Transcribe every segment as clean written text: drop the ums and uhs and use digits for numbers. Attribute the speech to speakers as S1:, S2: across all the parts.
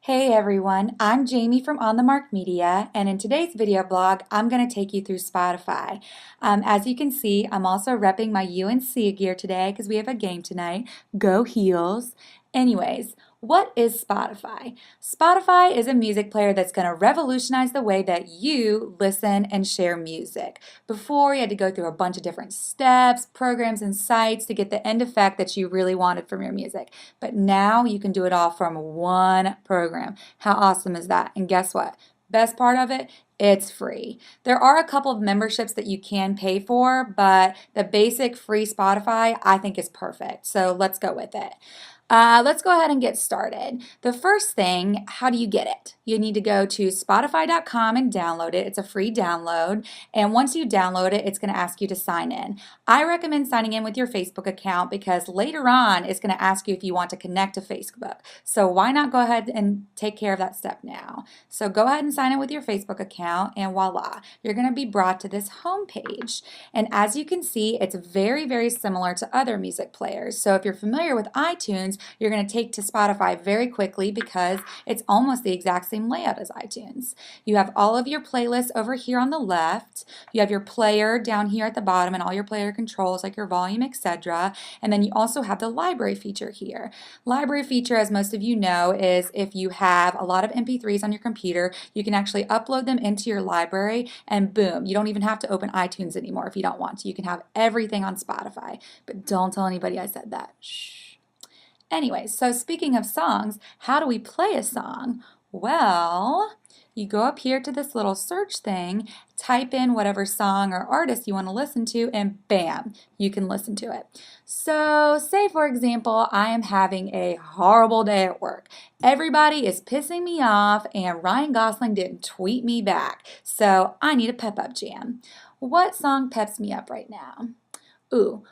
S1: Hey everyone, I'm Jamie from On the Mark Media, and in today's video blog, I'm going to take you through Spotify. As you can see, I'm also repping my UNC gear today because we have a game tonight. Go Heels! Anyways, what is Spotify? Spotify is a music player that's going to revolutionize the way that you listen and share music. Before, you had to go through a bunch of different steps, programs, and sites to get the end effect that you really wanted from your music. But now you can do it all from one program. How awesome is that? And guess what? Best part of it, it's free. There are a couple of memberships that you can pay for, but the basic free Spotify I think is perfect. So let's go with it. Let's go ahead and get started. The first thing, how do you get it? You need to go to Spotify.com and download it. It's a free download. And once you download it, it's going to ask you to sign in. I recommend signing in with your Facebook account because later on it's going to ask you if you want to connect to Facebook. So why not go ahead and take care of that step now? So go ahead and sign in with your Facebook account and voila, you're going to be brought to this home page. And as you can see, it's very, very similar to other music players. So if you're familiar with iTunes, you're going to take to Spotify very quickly because it's almost the exact same layout as iTunes. You have all of your playlists over here on the left. You have your player down here at the bottom and all your player controls like your volume, etc. And then you also have the library feature here. Library feature, as most of you know, is if you have a lot of MP3s on your computer, you can actually upload them into your library and boom, you don't even have to open iTunes anymore if you don't want to. You can have everything on Spotify. But don't tell anybody I said that. Shh. Anyway, so speaking of songs, how do we play a song? Well, you go up here to this little search thing, type in whatever song or artist you want to listen to, and bam, you can listen to it. So say, for example, I am having a horrible day at work. Everybody is pissing me off, and Ryan Gosling didn't tweet me back. So I need a pep-up jam. What song peps me up right now? Ooh,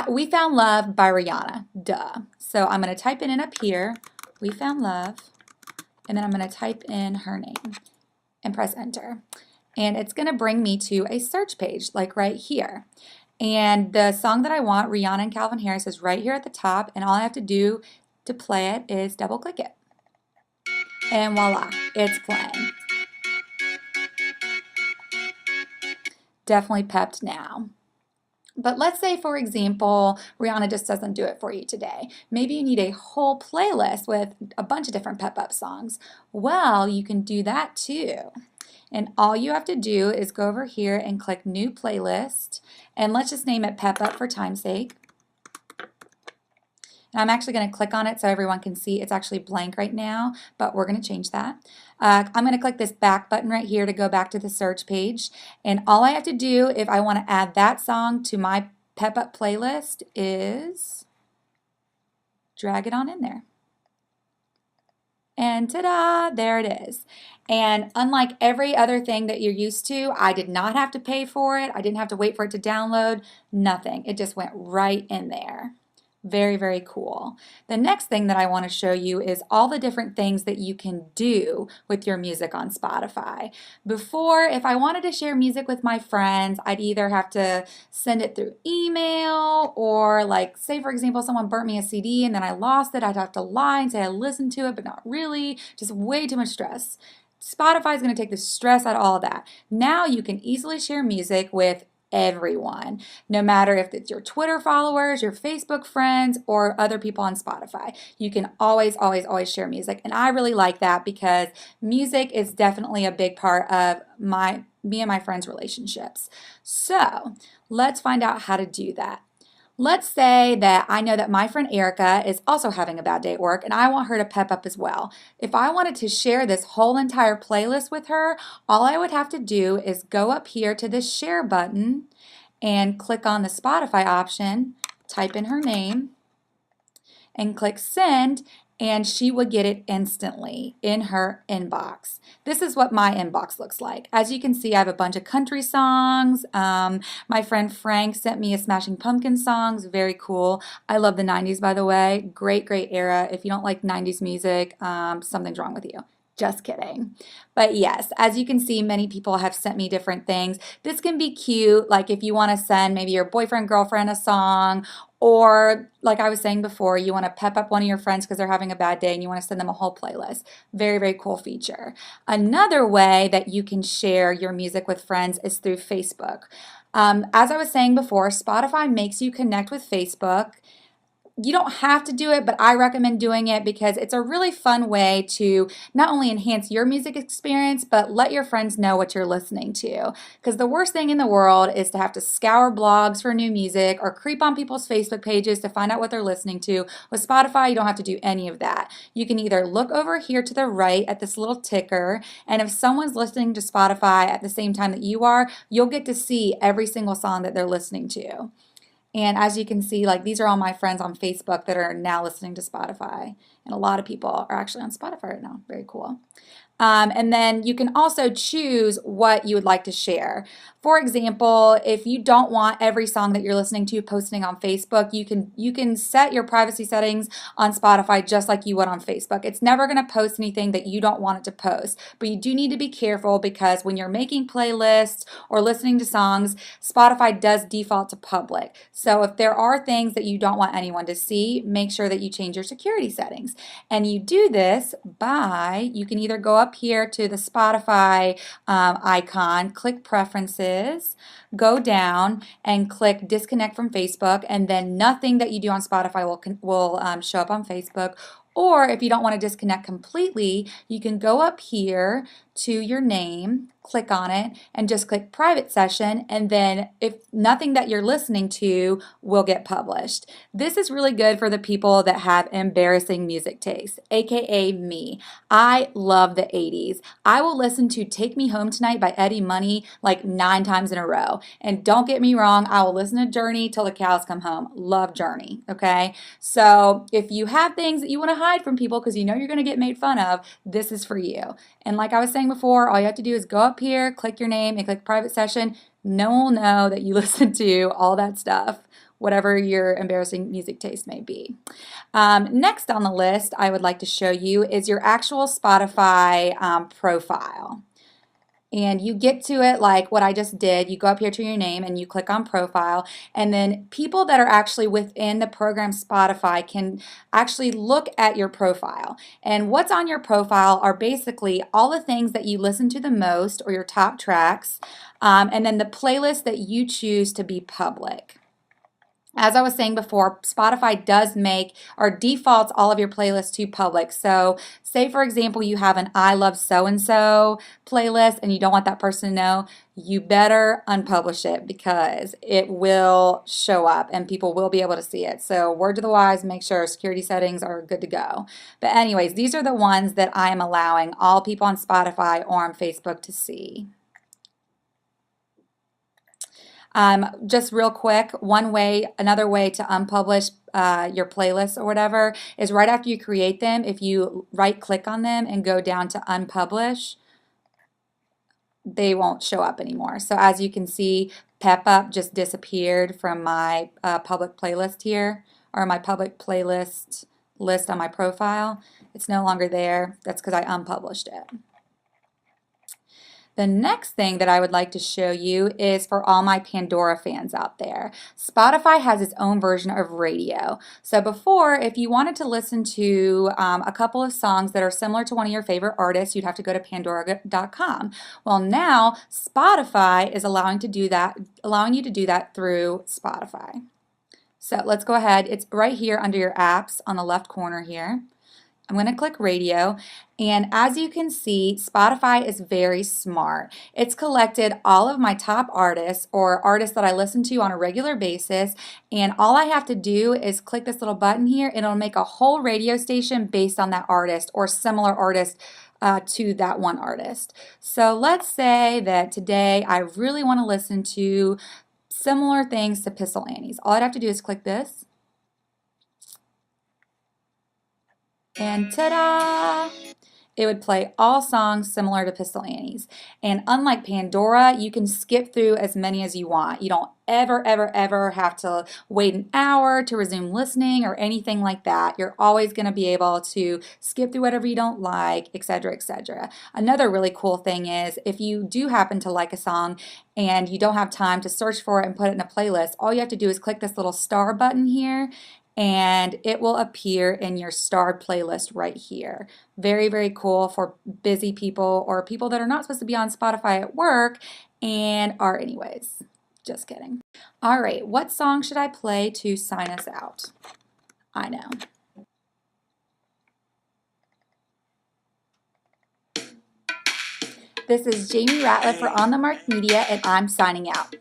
S1: We Found Love by Rihanna, duh. So I'm going to type it in up here, We Found Love, and then I'm going to type in her name and press enter. And it's going to bring me to a search page, like right here. And the song that I want, Rihanna and Calvin Harris, is right here at the top, and all I have to do to play it is double click it. And voila, it's playing. Definitely pepped now. But let's say, for example, Rihanna just doesn't do it for you today. Maybe you need a whole playlist with a bunch of different pep-up songs. Well, you can do that too. And all you have to do is go over here and click New Playlist. And let's just name it Pep Up for time's sake. And I'm actually going to click on it so everyone can see it's actually blank right now, but we're going to change that. I'm going to click this back button right here to go back to the search page. And all I have to do if I want to add that song to my Pep Up playlist is drag it on in there. And ta-da, there it is. And unlike every other thing that you're used to, I did not have to pay for it. I didn't have to wait for it to download, nothing. It just went right in there. Very, very cool. The next thing that I want to show you is all the different things that you can do with your music on Spotify. Before, if I wanted to share music with my friends, I'd either have to send it through email or like, say for example, someone burnt me a CD and then I lost it. I'd have to lie and say I listened to it, but not really. Just way too much stress. Spotify is going to take the stress out of all of that. Now you can easily share music with everyone, no matter if it's your Twitter followers, your Facebook friends, or other people on Spotify. You can always, always, always share music. And I really like that because music is definitely a big part of me and my friends' relationships. So let's find out how to do that. Let's say that I know that my friend Erica is also having a bad day at work and I want her to pep up as well. If I wanted to share this whole entire playlist with her, all I would have to do is go up here to the share button and click on the Spotify option, type in her name, and click send, and she would get it instantly in her inbox. This is what my inbox looks like. As you can see, I have a bunch of country songs. My friend Frank sent me a Smashing Pumpkins songs, very cool. I love the 90s, by the way. Great, great era. If you don't like 90s music, something's wrong with you. Just kidding. But yes, as you can see, many people have sent me different things. This can be cute, like if you want to send maybe your boyfriend, girlfriend a song, Or, like I was saying before, you want to pep up one of your friends because they're having a bad day and you want to send them a whole playlist. Very, very cool feature. Another way that you can share your music with friends is through Facebook. As I was saying before, Spotify makes you connect with Facebook. You don't have to do it, but I recommend doing it because it's a really fun way to not only enhance your music experience, but let your friends know what you're listening to. Because the worst thing in the world is to have to scour blogs for new music or creep on people's Facebook pages to find out what they're listening to. With Spotify, you don't have to do any of that. You can either look over here to the right at this little ticker, and if someone's listening to Spotify at the same time that you are, you'll get to see every single song that they're listening to. And as you can see, like these are all my friends on Facebook that are now listening to Spotify. And a lot of people are actually on Spotify right now. Very cool. And then you can also choose what you would like to share. For example, if you don't want every song that you're listening to posting on Facebook, you can set your privacy settings on Spotify just like you would on Facebook. It's never going to post anything that you don't want it to post, but you do need to be careful because when you're making playlists or listening to songs, Spotify does default to public. So if there are things that you don't want anyone to see, make sure that you change your security settings. And you do this by, you can either go up here to the Spotify icon, click Preferences, go down and click Disconnect from Facebook, and then nothing that you do on Spotify will show up on Facebook. Or if you don't want to disconnect completely, you can go up here to your name, click on it, and just click Private Session, and then if nothing that you're listening to will get published. This is really good for the people that have embarrassing music taste, aka me. I love the 80s. I will listen to Take Me Home Tonight by Eddie Money like 9 times in a row. And don't get me wrong, I will listen to Journey till the cows come home. Love Journey, okay? So if you have things that you want to hide from people because you know you're going to get made fun of, this is for you. And like I was saying before, all you have to do is go up here, click your name, and click Private Session. No one will know that you listen to all that stuff, whatever your embarrassing music taste may be. Next on the list I would like to show you is your actual Spotify profile. And you get to it like what I just did. You go up here to your name and you click on profile, and then people that are actually within the program Spotify can actually look at your profile. And what's on your profile are basically all the things that you listen to the most or your top tracks, and then the playlist that you choose to be public. As I was saying before, Spotify does make or defaults all of your playlists to public. So say, for example, you have an I Love So-and-so playlist and you don't want that person to know, you better unpublish it because it will show up and people will be able to see it. So word to the wise, make sure security settings are good to go. But anyways, these are the ones that I am allowing all people on Spotify or on Facebook to see. Just real quick, another way to unpublish your playlists or whatever is right after you create them, if you right click on them and go down to unpublish, they won't show up anymore. So as you can see, Pep Up just disappeared from my public playlist here, or my public playlist list on my profile. It's no longer there. That's because I unpublished it. The next thing that I would like to show you is for all my Pandora fans out there. Spotify has its own version of radio. So before, if you wanted to listen to a couple of songs that are similar to one of your favorite artists, you'd have to go to Pandora.com. Well, now Spotify is allowing you to do that through Spotify. So let's go ahead. It's right here under your apps on the left corner here. I'm going to click radio, and as you can see, Spotify is very smart. It's collected all of my top artists or artists that I listen to on a regular basis, and all I have to do is click this little button here and it'll make a whole radio station based on that artist or similar artist to that one artist. So let's say that today I really want to listen to similar things to Pistol Annie's. All I'd have to do is click this. And ta-da! it would play all songs similar to Pistol Annie's. And unlike Pandora, you can skip through as many as you want. You don't ever have to wait an hour to resume listening or anything like that. You're always going to be able to skip through whatever you don't like, etc., etc. Another really cool thing is if you do happen to like a song and you don't have time to search for it and put it in a playlist, all you have to do is click this little star button here and it will appear in your starred playlist right here. Very cool for busy people or people that are not supposed to be on Spotify at work and are anyways. Just kidding. All right, what song should I play to sign us out? I know. This is Jamie Ratliff for On the Mark Media, and I'm signing out.